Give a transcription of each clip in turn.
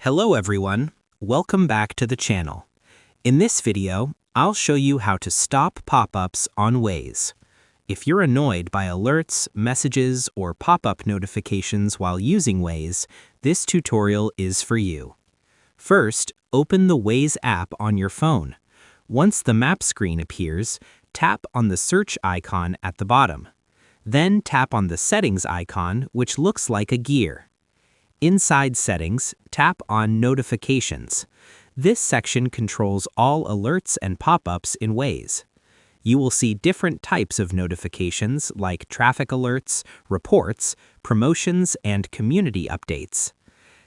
Hello everyone, welcome back to the channel. In this video, I'll show you how to stop pop-ups on Waze. If you're annoyed by alerts, messages, or pop-up notifications while using Waze, this tutorial is for you. First, open the Waze app on your phone. Once the map screen appears, tap on the search icon at the bottom. Then tap on the settings icon, which looks like a gear. Inside Settings, tap on Notifications. This section controls all alerts and pop-ups in Waze. You will see different types of notifications like traffic alerts, reports, promotions, and community updates.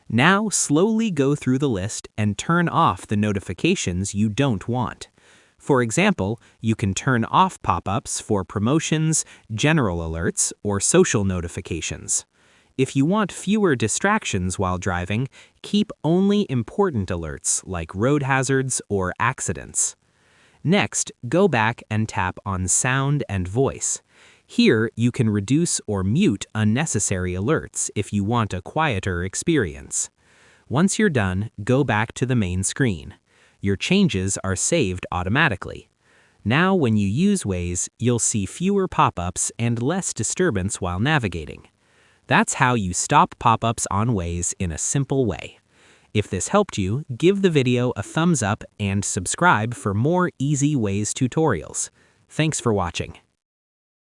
Now slowly go through the list and turn off the notifications you don't want. For example, you can turn off pop-ups for promotions, general alerts, or social notifications. If you want fewer distractions while driving, keep only important alerts like road hazards or accidents. Next, go back and tap on Sound and Voice. Here, you can reduce or mute unnecessary alerts if you want a quieter experience. Once you're done, go back to the main screen. Your changes are saved automatically. Now, when you use Waze, you'll see fewer pop-ups and less disturbance while navigating. That's how you stop pop-ups on Waze in a simple way. If this helped you, give the video a thumbs up and subscribe for more easy Waze tutorials. Thanks for watching.